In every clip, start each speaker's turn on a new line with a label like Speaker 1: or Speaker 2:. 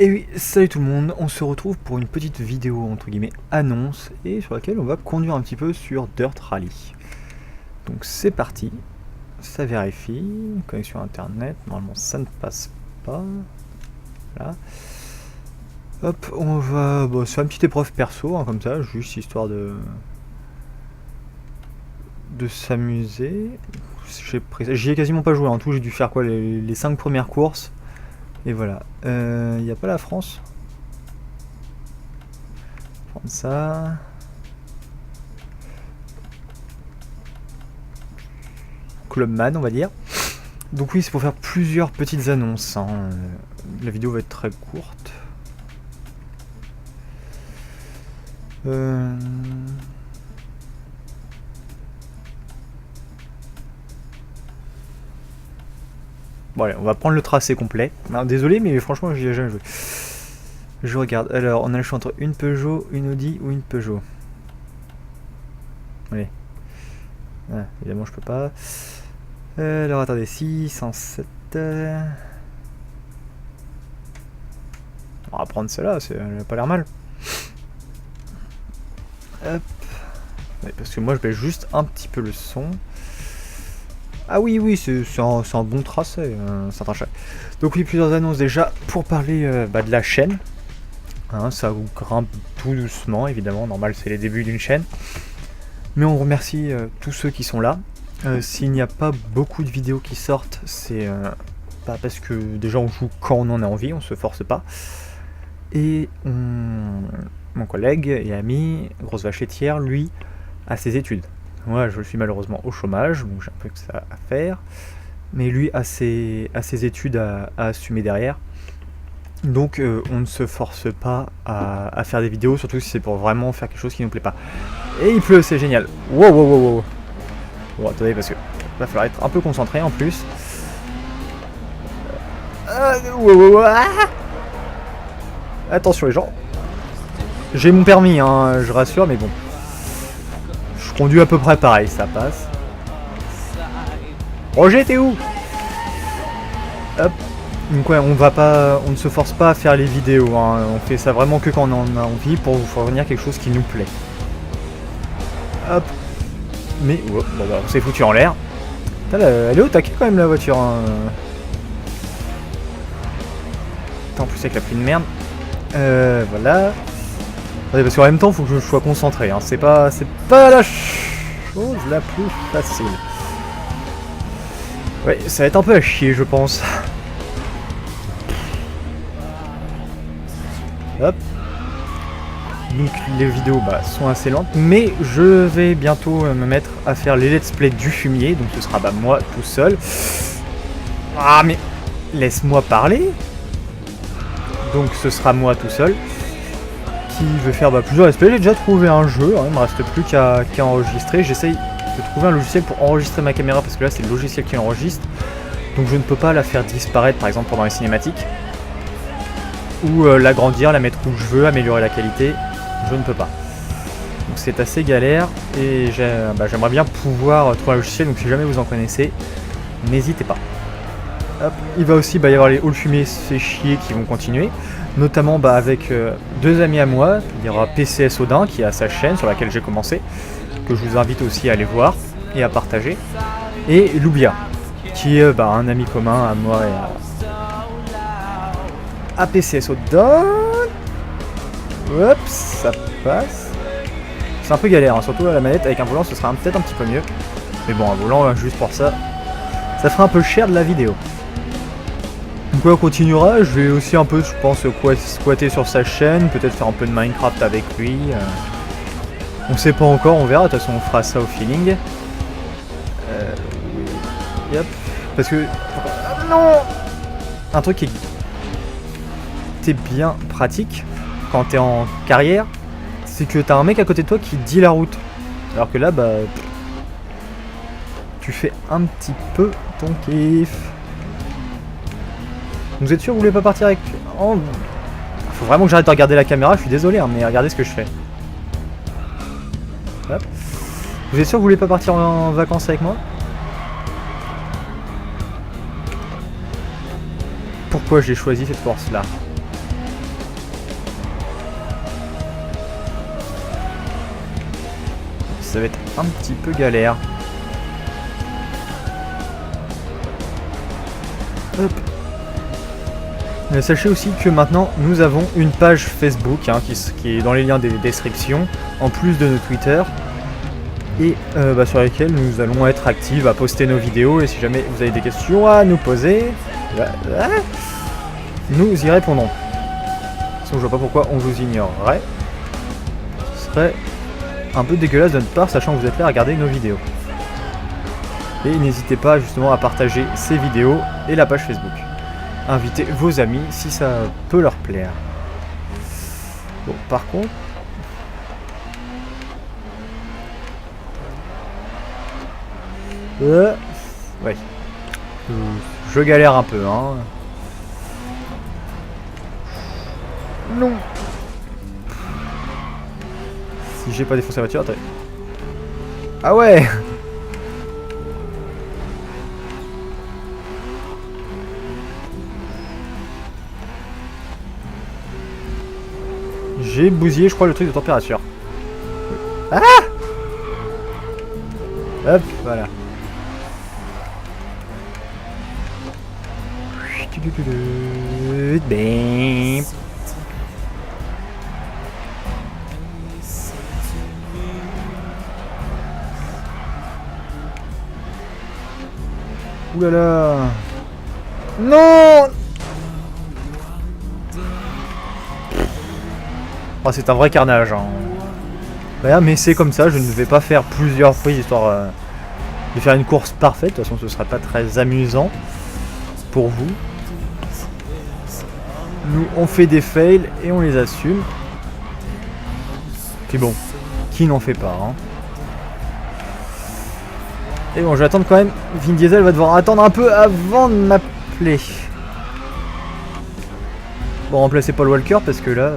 Speaker 1: Et oui, salut tout le monde, on se retrouve pour une petite vidéo entre guillemets annonce et sur laquelle on va conduire un petit peu sur Dirt Rally. Donc c'est parti, ça vérifie, connexion internet, normalement ça ne passe pas. Voilà. Hop, on va c'est une petite épreuve perso, hein, comme ça, juste histoire de s'amuser. J'y ai quasiment pas joué, en tout j'ai dû faire quoi, les 5 premières courses. Et voilà, il n'y a pas la France. Prendre ça. Clubman, on va dire. Donc oui, c'est pour faire plusieurs petites annonces, hein. La vidéo va être très courte. Bon allez, on va prendre le tracé complet. Alors, désolé, mais franchement, j'y ai jamais joué. Je regarde. Alors, on a le choix entre une Peugeot, une Audi ou une Peugeot. Allez. Ah, évidemment, je peux pas. Alors, attendez, 607. On va prendre celle-là, elle a pas l'air mal. Hop. Ouais, parce que moi, je baisse juste un petit peu le son. Ah oui, c'est un bon tracé, certain chat. Donc oui, plusieurs annonces déjà pour parler de la chaîne. Hein, ça grimpe tout doucement, évidemment, normal, c'est les débuts d'une chaîne. Mais on remercie tous ceux qui sont là. S'il n'y a pas beaucoup de vidéos qui sortent, c'est pas parce que déjà on joue quand on en a envie, on se force pas. Et mon collègue et ami, grosse vache laitière, lui, a ses études. Moi, je suis malheureusement au chômage, donc j'ai un peu que ça à faire. Mais lui a ses études à assumer derrière. Donc on ne se force pas à faire des vidéos, surtout si c'est pour vraiment faire quelque chose qui nous plaît pas. Et il pleut, c'est génial. Wow. Bon, attendez, parce que va falloir être un peu concentré en plus. Attention les gens. J'ai mon permis, hein, je rassure, mais bon. Je conduis à peu près pareil, ça passe. Roger, t'es où? Hop. Donc ouais, on ne se force pas à faire les vidéos, hein. On fait ça vraiment que quand on en a envie pour vous fournir quelque chose qui nous plaît. Hop. Mais bon, on s'est foutu en l'air. Elle est au taquet quand même la voiture, hein. En plus avec la pluie de merde. Voilà. Attendez, parce qu'en même temps, faut que je sois concentré, hein. C'est pas la chose la plus facile. Ouais, ça va être un peu à chier, je pense. Hop. Donc les vidéos sont assez lentes, mais je vais bientôt me mettre à faire les let's play du fumier, donc ce sera moi tout seul. Ah mais laisse-moi parler. Donc ce sera moi tout seul qui veut faire plusieurs let's play. J'ai déjà trouvé un jeu, hein, il me reste plus qu'à enregistrer. J'essaye de trouver un logiciel pour enregistrer ma caméra parce que là c'est le logiciel qui enregistre, donc je ne peux pas la faire disparaître par exemple pendant les cinématiques. Ou l'agrandir, la mettre où je veux, améliorer la qualité, je ne peux pas. Donc c'est assez galère et j'aimerais bien pouvoir trouver un logiciel, donc si jamais vous en connaissez, n'hésitez pas. Hop. Il va aussi y avoir les halls fumés c'est chier qui vont continuer, notamment avec deux amis à moi. Il y aura PCS Odin qui a sa chaîne sur laquelle j'ai commencé, que je vous invite aussi à aller voir et à partager, et Loubia qui est un ami commun à moi et à PCS Odin. Hop, ça passe. C'est un peu galère, hein, surtout à la manette. Avec un volant ce sera peut-être un petit peu mieux, mais bon, un volant juste pour ça fera un peu cher de la vidéo. Donc ouais, on continuera. Je vais aussi un peu, je pense, squatter sur sa chaîne, peut-être faire un peu de Minecraft avec lui. On sait pas encore, on verra. De toute façon, on fera ça au feeling. Yep. Parce que non, un truc qui est bien pratique quand t'es en carrière, c'est que t'as un mec à côté de toi qui dit la route. Alors que là, tu fais un petit peu ton kiff. Vous êtes sûr que vous voulez pas partir avec... Oh, faut vraiment que j'arrête de regarder la caméra, je suis désolé, hein, mais regardez ce que je fais. Hop. Vous êtes sûr que vous voulez pas partir en vacances avec moi? Pourquoi j'ai choisi cette course là? ça va être un petit peu galère. Hop. Sachez aussi que maintenant nous avons une page Facebook hein, qui est dans les liens des descriptions, en plus de nos Twitter, et sur lesquels nous allons être actifs à poster nos vidéos, et si jamais vous avez des questions à nous poser, nous y répondrons. Sinon je vois pas pourquoi on vous ignorerait. Ce serait un peu dégueulasse de notre part, sachant que vous êtes là à regarder nos vidéos. Et n'hésitez pas justement à partager ces vidéos et la page Facebook. Invitez vos amis si ça peut leur plaire. Bon, par contre... ouais. Je galère un peu, hein. Non. Si j'ai pas défoncé la voiture, attendez. Ah ouais. J'ai bousillé, je crois, le truc de température. Ah! Hop, voilà. Bam. Ouh là là. Non! Oh, c'est un vrai carnage. Hein. Bah, mais c'est comme ça, je ne vais pas faire plusieurs prises histoire de faire une course parfaite. De toute façon, ce ne sera pas très amusant pour vous. Nous, on fait des fails et on les assume. Puis bon, qui n'en fait pas hein. Et bon, je vais attendre quand même. Vin Diesel va devoir attendre un peu avant de m'appeler. Bon, remplacez Paul Walker parce que là...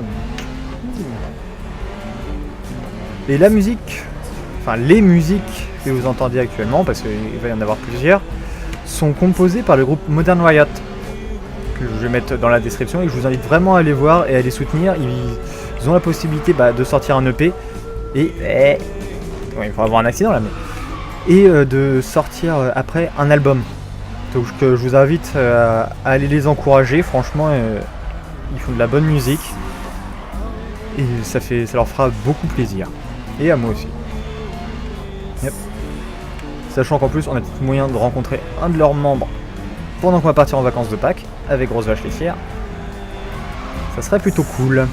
Speaker 1: Et la musique, enfin les musiques que vous entendez actuellement, parce qu'il va y en avoir plusieurs, sont composées par le groupe Modern Riot, que je vais mettre dans la description et que je vous invite vraiment à aller voir et à les soutenir. Ils ont la possibilité de sortir un EP et... Ouais, il faut avoir un accident là, mais... Et de sortir après un album. Donc je vous invite à aller les encourager, franchement ils font de la bonne musique et ça leur fera beaucoup plaisir. Et à moi aussi. Yep. Sachant qu'en plus on a tout moyen de rencontrer un de leurs membres pendant qu'on va partir en vacances de Pâques avec Grosse Vache Laitière. Ça serait plutôt cool.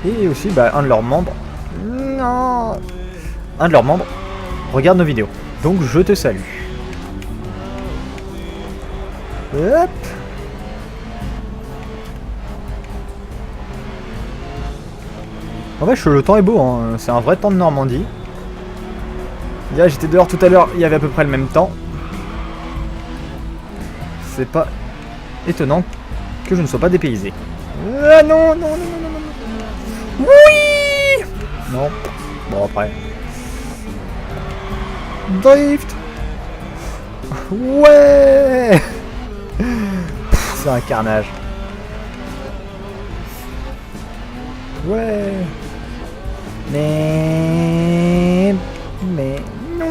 Speaker 1: Et aussi un de leurs membres. Non. Un de leurs membres regarde nos vidéos. Donc je te salue. Hop. En fait, le temps est beau, hein. C'est un vrai temps de Normandie. Là, j'étais dehors tout à l'heure, il y avait à peu près le même temps. C'est pas étonnant que je ne sois pas dépaysé. Ah non, non, non, non, non, non. Oui. Non. Bon, après. Drift. Ouais. C'est un carnage. Ouais. Mais non.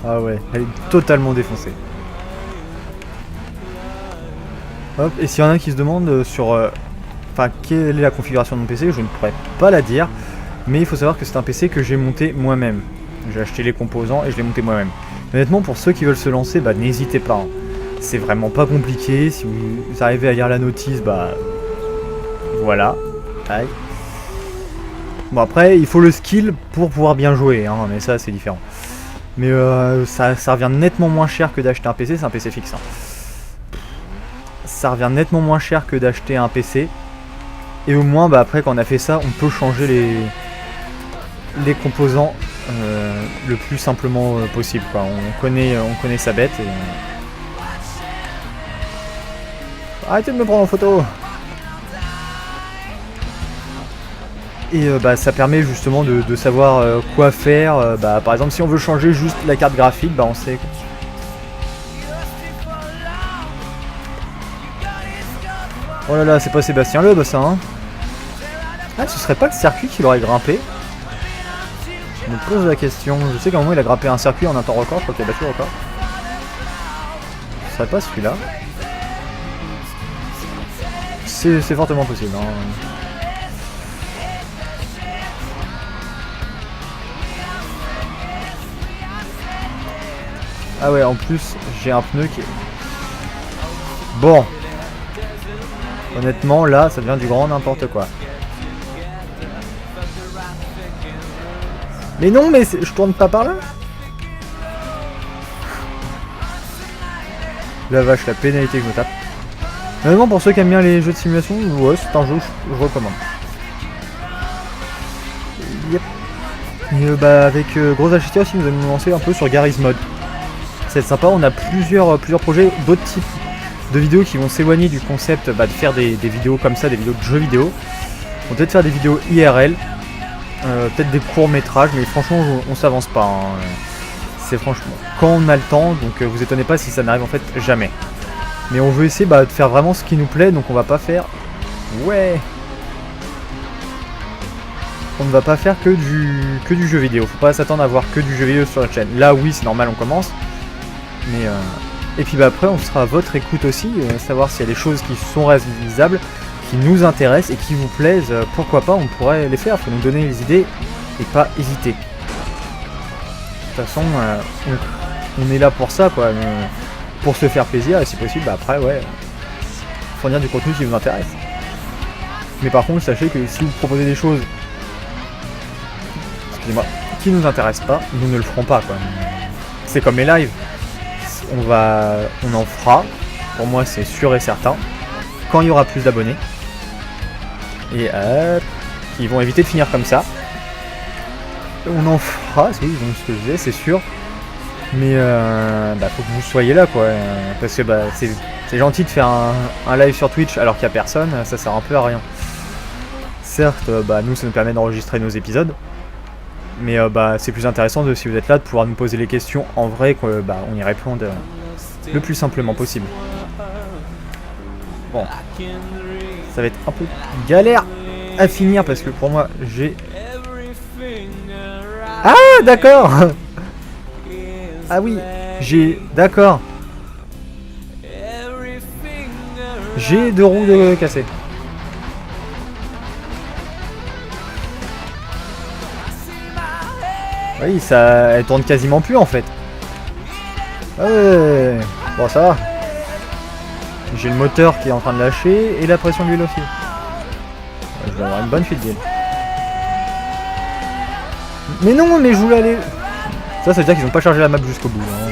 Speaker 1: Ah ouais, elle est totalement défoncée. Hop, et s'il y en a qui se demandent sur quelle est la configuration de mon PC, je ne pourrais pas la dire, mais il faut savoir que c'est un PC que j'ai monté moi-même. J'ai acheté les composants et je l'ai monté moi-même. Honnêtement, pour ceux qui veulent se lancer, n'hésitez pas. Hein. C'est vraiment pas compliqué. Si vous arrivez à lire la notice, voilà. Aïe. Bon, après, il faut le skill pour pouvoir bien jouer, hein, mais ça, c'est différent. Mais ça revient nettement moins cher que d'acheter un PC, c'est un PC fixe. Hein. Ça revient nettement moins cher que d'acheter un PC. Et au moins, après, quand on a fait ça, on peut changer les composants le plus simplement possible. Quoi. On connaît sa bête. Et... Arrêtez de me prendre en photo. Et ça permet justement de savoir quoi faire. Par exemple, si on veut changer juste la carte graphique, on sait. Oh là là, c'est pas Sébastien Loeb ça, hein. Ah, ce serait pas le circuit qu'il aurait grimpé? Je me pose la question. Je sais qu'à un moment il a grimpé un circuit en un temps record, je crois qu'il a battu le record. Ce serait pas celui-là. C'est fortement possible, hein. Ah ouais, en plus, j'ai un pneu qui est... Bon. Honnêtement, là, ça devient du grand n'importe quoi. Mais non, mais je tourne pas par là. La vache, la pénalité que je me tape. Honnêtement, pour ceux qui aiment bien les jeux de simulation, ouais, c'est un jeu que je recommande. Yep. Et bah, avec Gros HT aussi, nous allons nous lancer un peu sur Garry's Mod. C'est sympa, on a plusieurs projets, d'autres types de vidéos qui vont s'éloigner du concept de faire des vidéos comme ça, des vidéos de jeux vidéo. On va peut-être faire des vidéos IRL, peut-être des courts métrages, mais franchement on s'avance pas. Hein. C'est franchement quand on a le temps, donc vous étonnez pas si ça n'arrive en fait jamais. Mais on veut essayer de faire vraiment ce qui nous plaît, donc on va pas faire... Ouais. On ne va pas faire que du jeu vidéo, faut pas s'attendre à voir que du jeu vidéo sur la chaîne. Là oui c'est normal, on commence. Mais et puis après on sera à votre écoute aussi, savoir s'il y a des choses qui sont réalisables, qui nous intéressent et qui vous plaisent, pourquoi pas, on pourrait les faire, faut nous donner les idées et pas hésiter. De toute façon on est là pour ça quoi, pour se faire plaisir et si possible après ouais, fournir du contenu qui vous intéresse. Mais par contre sachez que si vous proposez des choses, excusez-moi, qui nous intéressent pas, nous ne le ferons pas quoi. C'est comme les lives. On en fera, pour moi c'est sûr et certain, quand il y aura plus d'abonnés. Et ils vont éviter de finir comme ça. On en fera, c'est donc ce que je disais, c'est sûr. Mais faut que vous soyez là quoi. Parce que c'est gentil de faire un live sur Twitch alors qu'il n'y a personne, ça sert un peu à rien. Certes, nous ça nous permet d'enregistrer nos épisodes. Mais c'est plus intéressant si vous êtes là de pouvoir nous poser les questions en vrai, on y réponde le plus simplement possible. Bon, ça va être un peu galère à finir parce que pour moi j'ai... Ah d'accord. Ah oui, d'accord. J'ai 2 roues de cassées. Oui, elle tourne quasiment plus en fait. Ouais. Bon, ça va. J'ai le moteur qui est en train de lâcher et la pression de l'huile aussi. Je vais avoir une bonne fuite d'huile. Mais non, mais je voulais aller... Ça veut dire qu'ils n'ont pas chargé la map jusqu'au bout. Hein.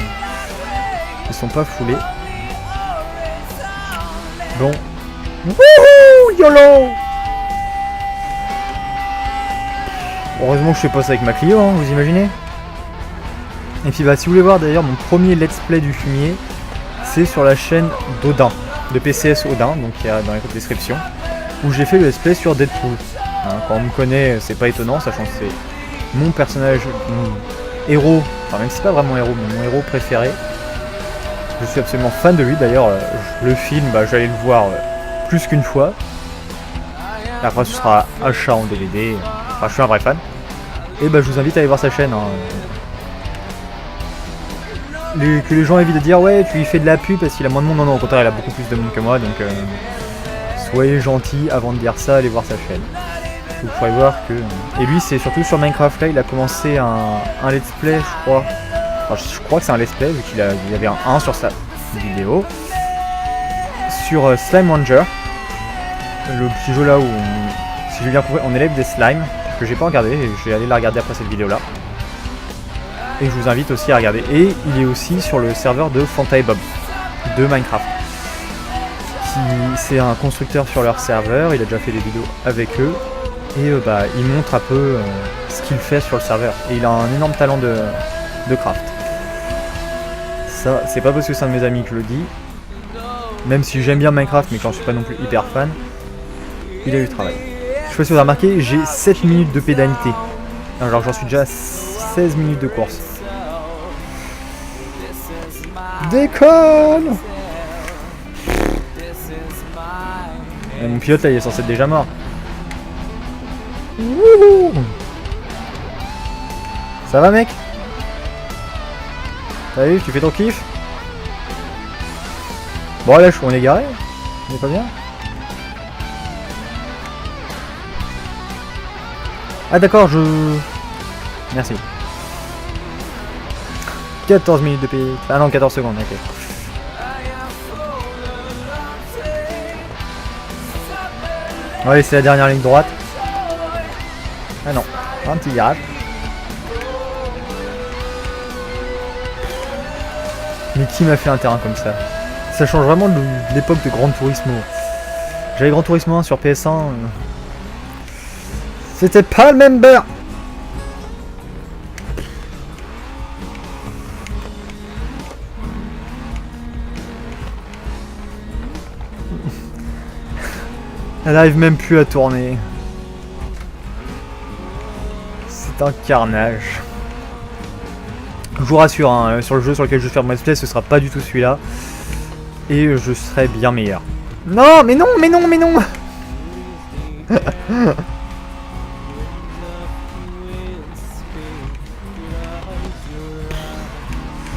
Speaker 1: Ils sont pas foulés. Bon. Wouhou, YOLO. Heureusement que je fais pas ça avec ma Clio, hein, vous imaginez. Et puis si vous voulez voir d'ailleurs mon premier let's play du fumier, c'est sur la chaîne d'Odin, de PCS Odin, donc il y a dans la description, où j'ai fait le let's play sur Deadpool. Hein, quand on me connaît, c'est pas étonnant, sachant que c'est mon personnage, mon héros, enfin même si c'est pas vraiment héros, mais mon héros préféré. Je suis absolument fan de lui, d'ailleurs le film, j'allais le voir plus qu'une fois. Après ce sera achat en DVD. Enfin, je suis un vrai fan. Et je vous invite à aller voir sa chaîne. Hein. Que les gens évitent de dire ouais tu lui fais de la pub parce qu'il a moins de monde. Non, au contraire il a beaucoup plus de monde que moi. Donc soyez gentils avant de dire ça, allez voir sa chaîne. Vous pourrez voir que... Et lui c'est surtout sur Minecraft là, il a commencé un let's play je crois. Enfin, je crois que c'est un let's play vu qu'il y avait un 1 sur sa vidéo. Sur Slime Ranger. Le petit jeu là où si j'ai bien compris on élève des slimes. Que j'ai pas regardé, et je vais aller la regarder après cette vidéo là. Et je vous invite aussi à regarder. Et il est aussi sur le serveur de Fanta et Bob de Minecraft. C'est un constructeur sur leur serveur, il a déjà fait des vidéos avec eux. Et il montre un peu ce qu'il fait sur le serveur. Et il a un énorme talent de craft. Ça, c'est pas parce que c'est un de mes amis que je le dis. Même si j'aime bien Minecraft, mais quand je suis pas non plus hyper fan, il a eu du travail. Je sais pas si vous avez remarqué, j'ai 7 minutes de pédalité. Alors j'en suis déjà à 16 minutes de course. Décolle. Et mon pilote là il est censé être déjà mort. Wouhou. Ça va mec? T'as vu, tu fais ton kiff? Bon là on est garé. On est pas bien? Ah d'accord, Merci. 14 minutes de pays. Ah non, 14 secondes, ok. Ouais, c'est la dernière ligne droite. Ah non, un petit virage. Mais qui m'a fait un terrain comme ça? Ça change vraiment de l'époque de Gran Turismo. J'avais Gran Turismo 1 sur PS1. C'était pas le même beurre. Elle arrive même plus à tourner. C'est un carnage. Je vous rassure, hein, sur le jeu sur lequel je vais faire mon let's play, ce sera pas du tout celui-là. Et je serai bien meilleur. Non, mais non, mais non, mais non.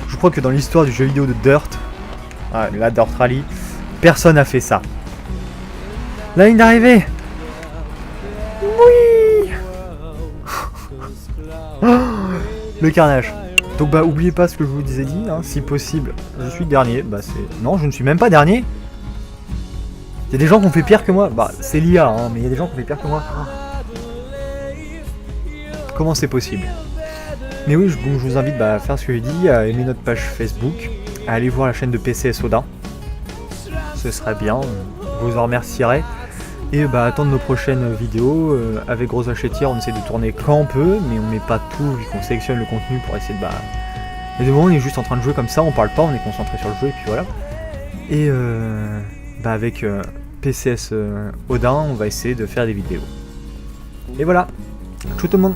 Speaker 1: Je crois que dans l'histoire du jeu vidéo de Dirt, la Dirt Rally, personne n'a fait ça. La ligne d'arrivée. Oui. Le carnage. Donc bah oubliez pas ce que je vous disais dit, hein, si possible, je suis dernier. Bah c'est... Non, je ne suis même pas dernier. Il y a des gens qui ont fait pire que moi. Bah c'est l'IA, hein, mais il y a des gens qui ont fait pire que moi. Comment c'est possible? Mais oui, je vous invite à faire ce que j'ai dit, à aimer notre page Facebook, à aller voir la chaîne de PCS Odin. Ce serait bien, je vous en remercierai. Et bah attendre nos prochaines vidéos. Avec Gros Hachetière, on essaie de tourner quand on peut, mais on met pas tout vu qu'on sélectionne le contenu pour essayer de Et de moment on est juste en train de jouer comme ça, on parle pas, on est concentré sur le jeu et puis voilà. Et avec PCS Odin, on va essayer de faire des vidéos. Et voilà, ciao tout le monde.